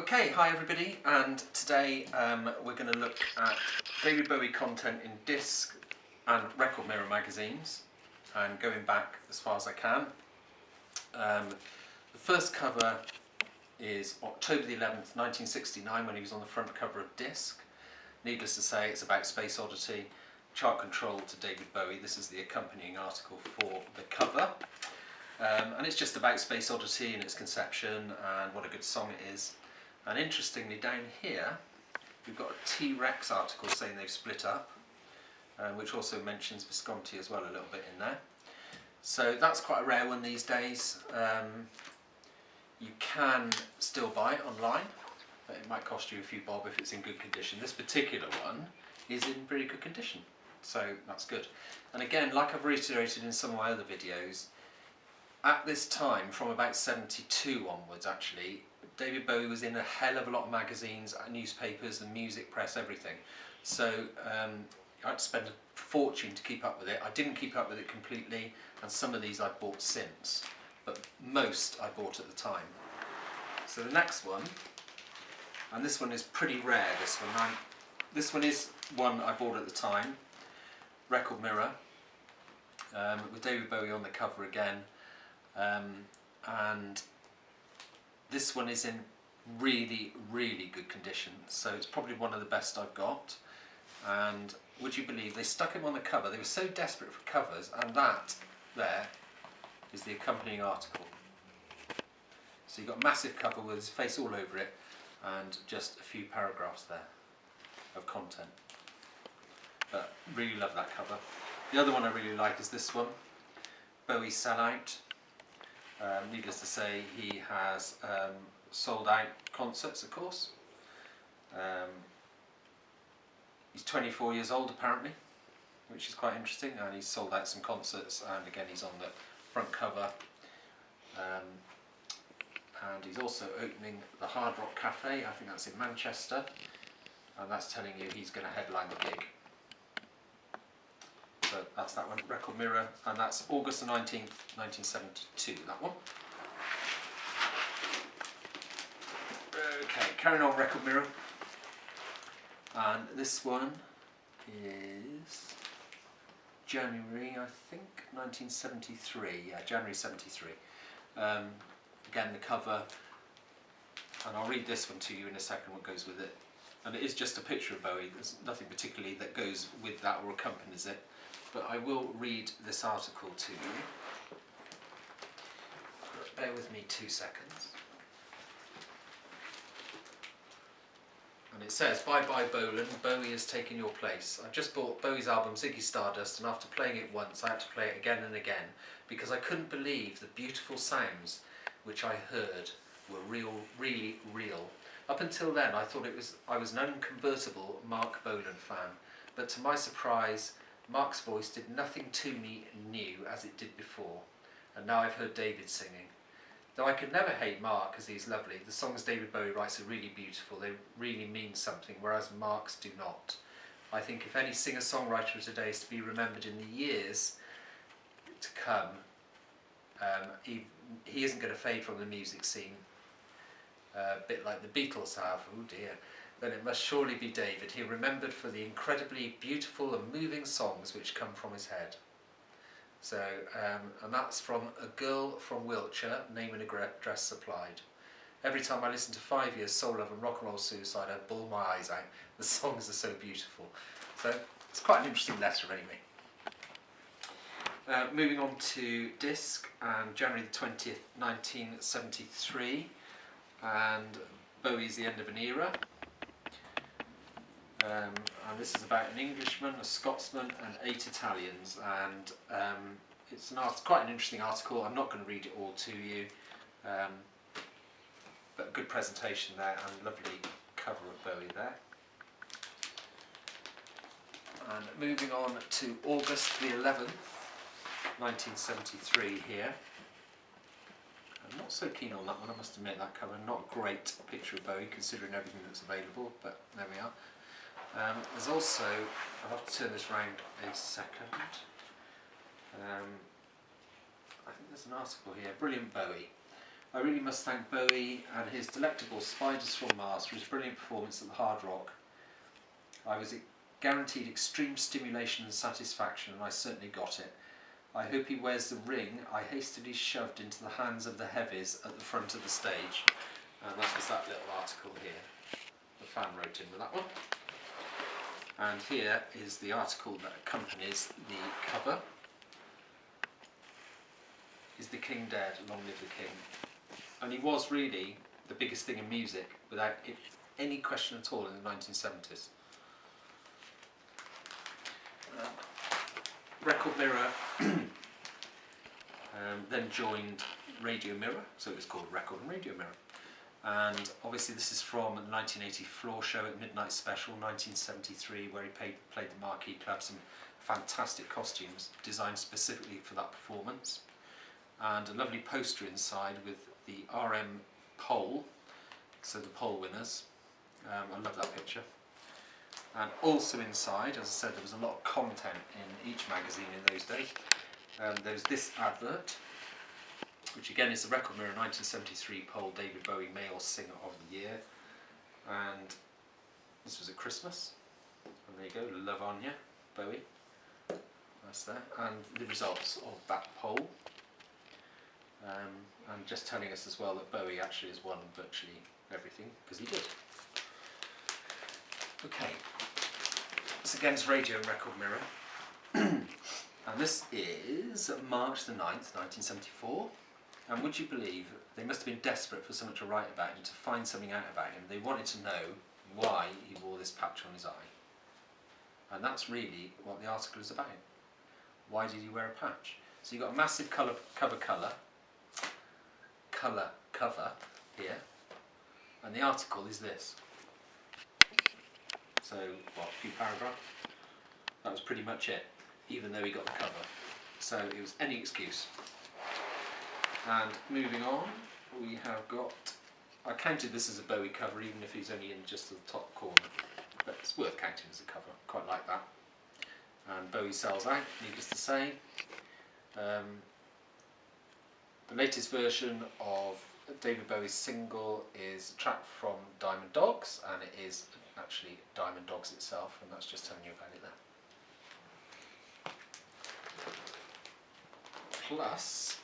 Okay, hi everybody, and today we're going to look at David Bowie content in disc and record mirror magazines, and going back as far as I can. The first cover is October the 11th, 1969, when he was on the front cover of Disc. Needless to say, it's about Space Oddity, chart control to David Bowie. This is the accompanying article for the cover. And it's just about Space Oddity and its conception and what a good song it is. And interestingly, down here we've got a T-Rex article saying they've split up, which also mentions Visconti as well a little bit in there. So that's quite a rare one these days. You can still buy it online, but it might cost you a few bob if it's in good condition. This particular one is in very good condition, so that's good. And again, like I've reiterated in some of my other videos, at this time, from about 72 onwards actually, David Bowie was in a hell of a lot of magazines, newspapers, the music press, everything. So I had to spend a fortune to keep up with it. I didn't keep up with it completely, and some of these I've bought since, but most I bought at the time. So the next one, and this one is pretty rare, this one. This one is one I bought at the time, Record Mirror, with David Bowie on the cover again. And this one is in really, really good condition, so it's probably one of the best I've got. And would you believe they stuck him on the cover? They were so desperate for covers, and that there is the accompanying article. So you've got a massive cover with his face all over it and just a few paragraphs there of content. But really love that cover. The other one I really like is this one, Bowie Sellout. Needless to say, he has sold out concerts, of course. He's 24 years old apparently, which is quite interesting, and he's sold out some concerts, and again he's on the front cover. And he's also opening the Hard Rock Cafe, I think that's in Manchester, and that's telling you he's going to headline the gig. So that's that one, Record Mirror, and that's August the 19th, 1972, that one. Okay, carrying on, Record Mirror. And this one is January, I think, 1973, yeah, January 73. Again, the cover, and I'll read this one to you in a second, what goes with it. And it is just a picture of Bowie, there's nothing particularly that goes with that or accompanies it. But I will read this article to you. Bear with me 2 seconds. And it says, "Bye bye Bolan, Bowie has taken your place. I've just bought Bowie's album Ziggy Stardust, and after playing it once I had to play it again and again because I couldn't believe the beautiful sounds which I heard were really real. Up until then I thought I was an unconvertible Mark Bolan fan, but to my surprise Mark's voice did nothing to me new as it did before, and now I've heard David singing. Though I could never hate Mark as he's lovely, the songs David Bowie writes are really beautiful, they really mean something, whereas Mark's do not. I think if any singer-songwriter of today is to be remembered in the years to come, he isn't going to fade from the music scene, a bit like the Beatles have, oh dear. Then it must surely be David. He remembered for the incredibly beautiful and moving songs which come from his head." So, and that's from A Girl from Wiltshire, name and address supplied. "Every time I listen to 5 Years, Soul Love and Rock and Roll Suicide, I bawl my eyes out. The songs are so beautiful." So it's quite an interesting letter anyway. Moving on to Disc, and January the 20th, 1973, and Bowie's The End of an Era. And this is about an Englishman, a Scotsman and 8 Italians, and it's quite an interesting article. I'm not going to read it all to you, but a good presentation there and lovely cover of Bowie there. And moving on to August the 11th, 1973 here. I'm not so keen on that one, I must admit. That cover, not a great picture of Bowie considering everything that's available, but there we are. There's also, I'll have to turn this round a second, I think there's an article here, Brilliant Bowie, I really must thank Bowie and his delectable Spiders from Mars for his brilliant performance at the Hard Rock. I was guaranteed extreme stimulation and satisfaction, and I certainly got it. I hope he wears the ring I hastily shoved into the hands of the heavies at the front of the stage. And that was that little article here. The fan wrote in with that one. And here is the article that accompanies the cover. Is the King dead? Long live the King. And he was really the biggest thing in music, without any question at all, in the 1970s. Record Mirror then joined Radio Mirror, so it was called Record and Radio Mirror. And obviously this is from the 1980 floor show at Midnight Special, 1973, where he played the Marquee Club, some fantastic costumes designed specifically for that performance. And a lovely poster inside with the RM poll, so the poll winners. I love that picture. And also inside, as I said, there was a lot of content in each magazine in those days. There was this advert, which again is the Record Mirror 1973 poll, David Bowie Male Singer of the Year. And this was at Christmas. And there you go, Love On Ya, Bowie. That's there. And the results of that poll. And just telling us as well that Bowie actually has won virtually everything, because he did. Okay, this again is Radio and Record Mirror. And this is March the 9th, 1974. And would you believe, they must have been desperate for something to write about him, to find something out about him. They wanted to know why he wore this patch on his eye. And that's really what the article is about. Why did he wear a patch? So you've got a massive cover here, and the article is this. So, what, a few paragraphs? That was pretty much it, even though he got the cover. So it was any excuse. And moving on, we have got, I counted this as a Bowie cover, even if he's only in just the top corner. But it's worth counting as a cover, quite like that. And Bowie sells out, needless to say. The latest version of David Bowie's single is a track from Diamond Dogs, and it is actually Diamond Dogs itself, and that's just telling you about it there. Plus,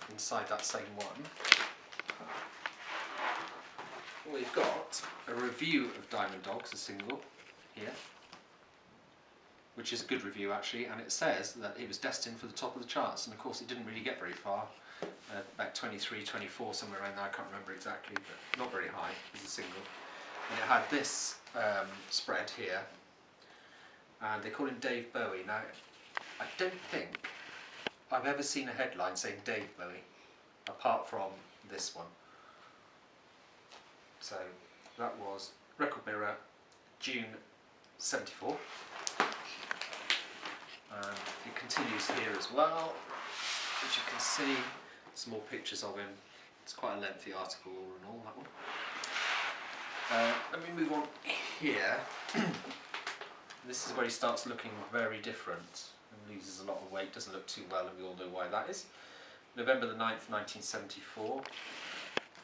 inside that same one, we've got a review of Diamond Dogs, a single, here, which is a good review actually, and it says that it was destined for the top of the charts, and of course it didn't really get very far. About 23, 24, somewhere around there, I can't remember exactly, but not very high as a single. And it had this spread here, and they call him Dave Bowie. Now, I don't think I've ever seen a headline saying Dave Bowie, apart from this one. So, that was Record Mirror, June 74. And it continues here as well, as you can see. Some more pictures of him. It's quite a lengthy article all in all, that one. Let me move on here. This is where he starts looking very different and loses a lot of weight, doesn't look too well, and we all know why that is. November the 9th, 1974,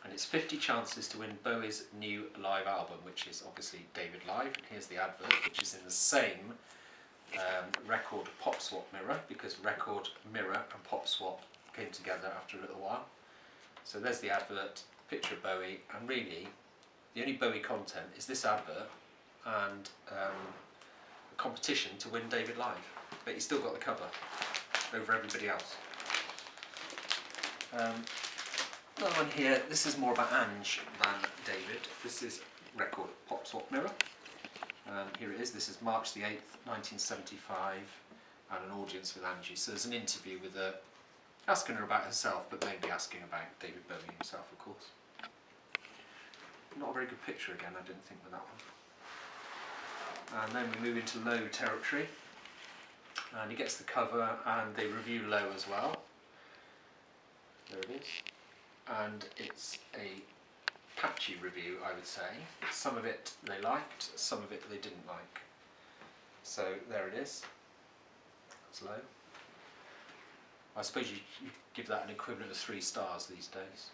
and it's 50 chances to win Bowie's new live album, which is obviously David Live. And here's the advert, which is in the same record pop swap mirror, because Record Mirror and Pop Swap came together after a little while. So there's the advert, picture of Bowie, and really the only Bowie content is this advert and a competition to win David Live, but he's still got the cover over everybody else. Another one here, this is more about Ange than David. This is Record Pop Swap Mirror. Here it is, this is March the 8th, 1975, and an audience with Angie. So there's an interview with her, asking her about herself, but mainly asking about David Bowie himself, of course. Not a very good picture again, I didn't think, with that one. And then we move into Low territory, and he gets the cover, and they review Low as well. There it is. And it's a patchy review, I would say. Some of it they liked, some of it they didn't like. So there it is. That's Low. I suppose you give that an equivalent of 3 stars these days.